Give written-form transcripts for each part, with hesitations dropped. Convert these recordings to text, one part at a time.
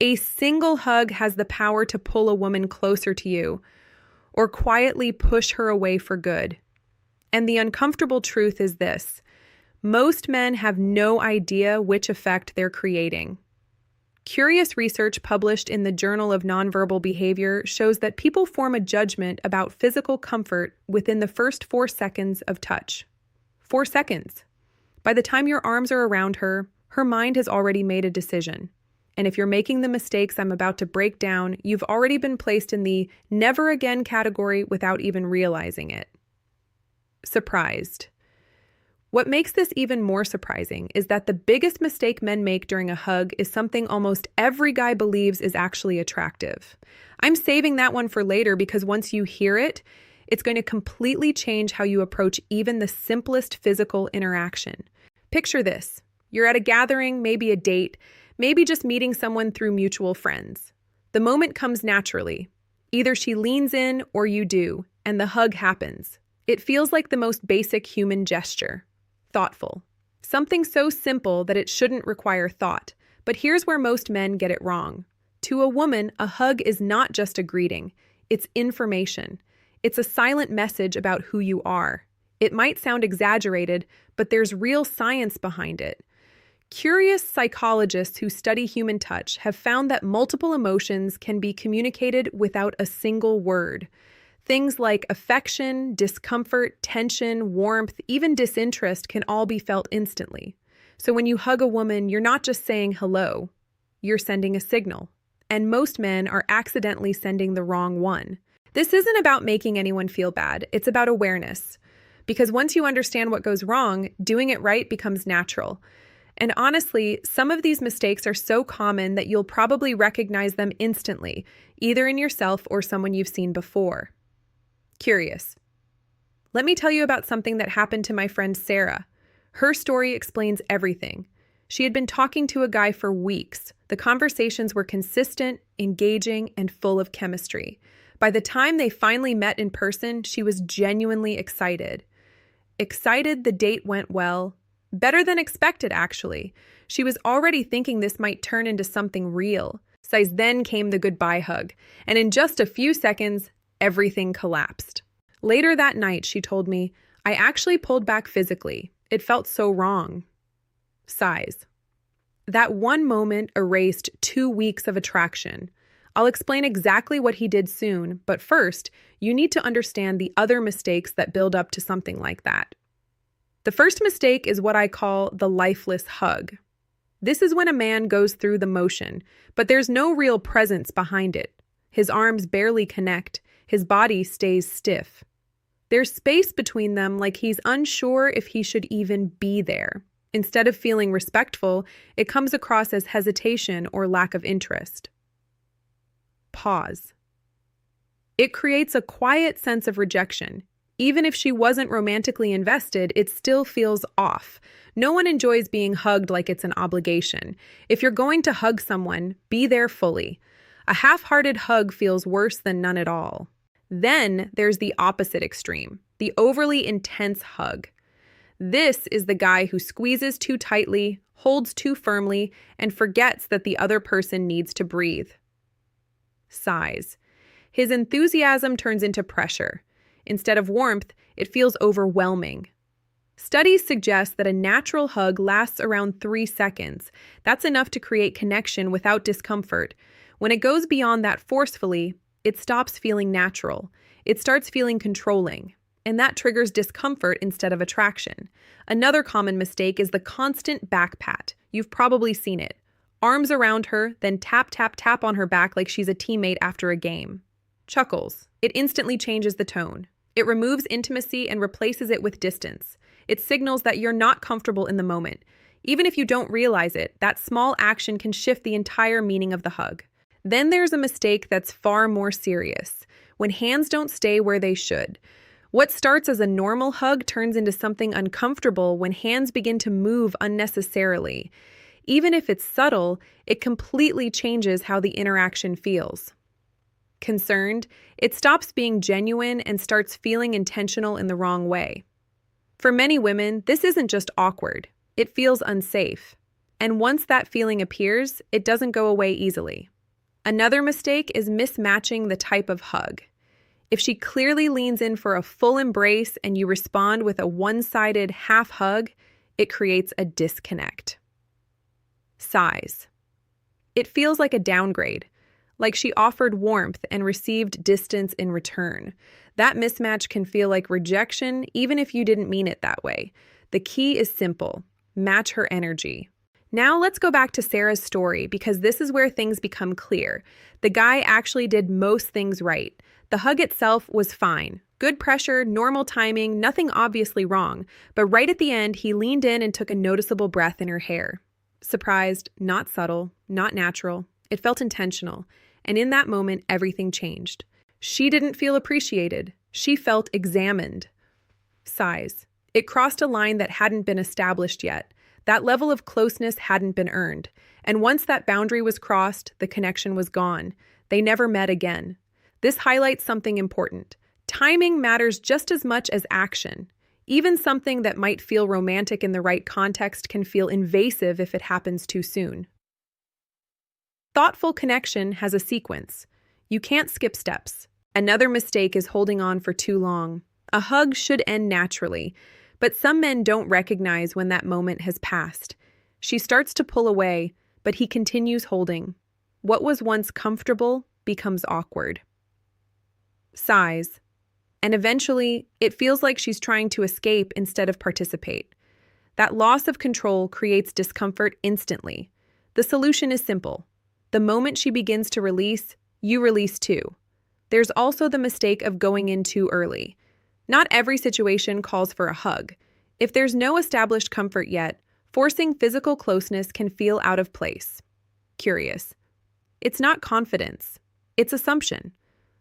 A single hug has the power to pull a woman closer to you or quietly push her away for good. And the uncomfortable truth is this: most men have no idea which effect they're creating. Curious research published in the Journal of Nonverbal Behavior shows that people form a judgment about physical comfort within the first 4 seconds of touch. 4 seconds. By the time your arms are around her, her mind has already made a decision. And if you're making the mistakes I'm about to break down, you've already been placed in the never again category without even realizing it. Surprised. What makes this even more surprising is that the biggest mistake men make during a hug is something almost every guy believes is actually attractive. I'm saving that one for later because once you hear it, it's going to completely change how you approach even the simplest physical interaction. Picture this. You're at a gathering, maybe a date, maybe just meeting someone through mutual friends. The moment comes naturally. Either she leans in or you do, and the hug happens. It feels like the most basic human gesture. Thoughtful. Something so simple that it shouldn't require thought. But here's where most men get it wrong. To a woman, a hug is not just a greeting. It's information. It's a silent message about who you are. It might sound exaggerated, but there's real science behind it. Curious psychologists who study human touch have found that multiple emotions can be communicated without a single word. Things like affection, discomfort, tension, warmth, even disinterest can all be felt instantly. So when you hug a woman, you're not just saying hello, you're sending a signal. And most men are accidentally sending the wrong one. This isn't about making anyone feel bad, it's about awareness. Because once you understand what goes wrong, doing it right becomes natural. And honestly, some of these mistakes are so common that you'll probably recognize them instantly, either in yourself or someone you've seen before. Curious. Let me tell you about something that happened to my friend Sarah. Her story explains everything. She had been talking to a guy for weeks. The conversations were consistent, engaging, and full of chemistry. By the time they finally met in person, she was genuinely excited. Excited the date went well. Better than expected, actually. She was already thinking this might turn into something real. Then came the goodbye hug, and in just a few seconds, everything collapsed. Later that night, she told me, "I actually pulled back physically. It felt so wrong." Sighs. That one moment erased 2 weeks of attraction. I'll explain exactly what he did soon, but first, you need to understand the other mistakes that build up to something like that. The first mistake is what I call the lifeless hug. This is when a man goes through the motion, but there's no real presence behind it. His arms barely connect. His body stays stiff. There's space between them, like he's unsure if he should even be there. Instead of feeling respectful, it comes across as hesitation or lack of interest. Pause. It creates a quiet sense of rejection. Even if she wasn't romantically invested, it still feels off. No one enjoys being hugged like it's an obligation. If you're going to hug someone, be there fully. A half-hearted hug feels worse than none at all. Then there's the opposite extreme, the overly intense hug. This is the guy who squeezes too tightly, holds too firmly, and forgets that the other person needs to breathe. Sighs. His enthusiasm turns into pressure. Instead of warmth, it feels overwhelming. Studies suggest that a natural hug lasts around 3 seconds. That's enough to create connection without discomfort. When it goes beyond that forcefully, it stops feeling natural. It starts feeling controlling, and that triggers discomfort instead of attraction. Another common mistake is the constant back pat. You've probably seen it. Arms around her, then tap, tap, tap on her back like she's a teammate after a game. Chuckles. It instantly changes the tone. It removes intimacy and replaces it with distance. It signals that you're not comfortable in the moment. Even if you don't realize it, that small action can shift the entire meaning of the hug. Then there's a mistake that's far more serious, when hands don't stay where they should. What starts as a normal hug turns into something uncomfortable when hands begin to move unnecessarily. Even if it's subtle, it completely changes how the interaction feels. Concerned, it stops being genuine and starts feeling intentional in the wrong way. For many women, this isn't just awkward. It feels unsafe. And once that feeling appears, it doesn't go away easily. Another mistake is mismatching the type of hug. If she clearly leans in for a full embrace and you respond with a one-sided half hug, it creates a disconnect. Size. It feels like a downgrade, like she offered warmth and received distance in return. That mismatch can feel like rejection, even if you didn't mean it that way. The key is simple: match her energy. Now let's go back to Sarah's story, because this is where things become clear. The guy actually did most things right. The hug itself was fine. Good pressure, normal timing, nothing obviously wrong. But right at the end, he leaned in and took a noticeable breath in her hair. Surprised, not subtle, not natural. It felt intentional. And in that moment, everything changed. She didn't feel appreciated. She felt examined. Size. It crossed a line that hadn't been established yet. That level of closeness hadn't been earned. And once that boundary was crossed, the connection was gone. They never met again. This highlights something important. Timing matters just as much as action. Even something that might feel romantic in the right context can feel invasive if it happens too soon. Thoughtful connection has a sequence. You can't skip steps. Another mistake is holding on for too long. A hug should end naturally, but some men don't recognize when that moment has passed. She starts to pull away, but he continues holding. What was once comfortable becomes awkward. Sighs. And eventually, it feels like she's trying to escape instead of participate. That loss of control creates discomfort instantly. The solution is simple. The moment she begins to release, you release too. There's also the mistake of going in too early. Not every situation calls for a hug. If there's no established comfort yet, forcing physical closeness can feel out of place. Curious. It's not confidence. It's assumption.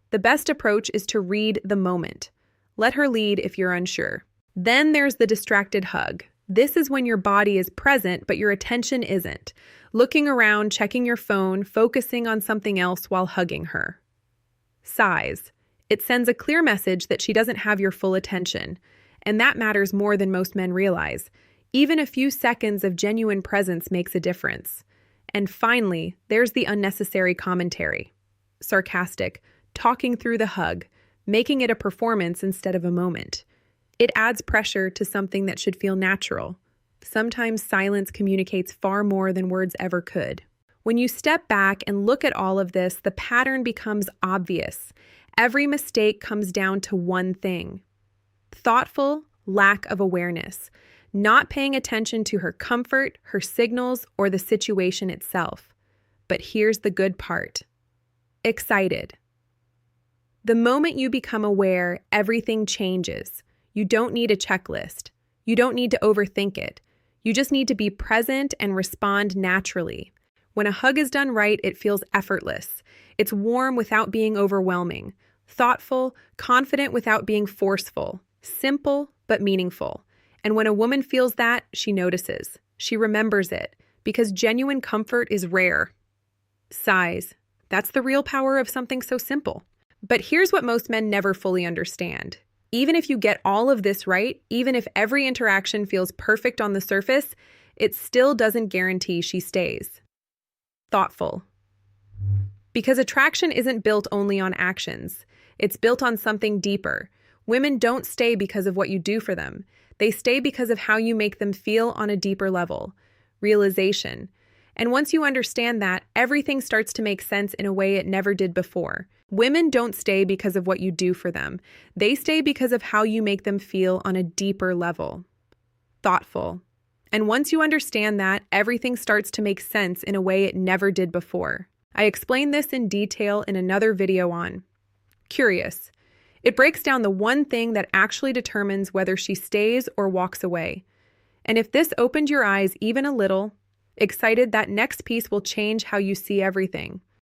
The best approach is to read the moment. Let her lead if you're unsure. Then there's the distracted hug. This is when your body is present, but your attention isn't. Looking around, checking your phone, focusing on something else while hugging her. Sighs. It sends a clear message that she doesn't have your full attention. And that matters more than most men realize. Even a few seconds of genuine presence makes a difference. And finally, there's the unnecessary commentary. Sarcastic, talking through the hug, making it a performance instead of a moment. It adds pressure to something that should feel natural. Sometimes silence communicates far more than words ever could. When you step back and look at all of this, the pattern becomes obvious. Every mistake comes down to one thing: thoughtful lack of awareness, not paying attention to her comfort, her signals, or the situation itself. But here's the good part: excited. The moment you become aware, everything changes. You don't need a checklist. You don't need to overthink it. You just need to be present and respond naturally. When a hug is done right, it feels effortless. It's warm without being overwhelming, thoughtful, confident without being forceful, simple but meaningful. And when a woman feels that, she notices. She remembers it, because genuine comfort is rare. Sighs. That's the real power of something so simple. But here's what most men never fully understand. Even if you get all of this right, even if every interaction feels perfect on the surface, it still doesn't guarantee she stays. Thoughtful. Because attraction isn't built only on actions. It's built on something deeper. Women don't stay because of what you do for them. They stay because of how you make them feel on a deeper level. Realization. And once you understand that, everything starts to make sense in a way it never did before. Women don't stay because of what you do for them. They stay because of how you make them feel on a deeper level. Thoughtful. And once you understand that, everything starts to make sense in a way it never did before. I explain this in detail in another video on Curious. It breaks down the one thing that actually determines whether she stays or walks away. And if this opened your eyes even a little, excited, that next piece will change how you see everything.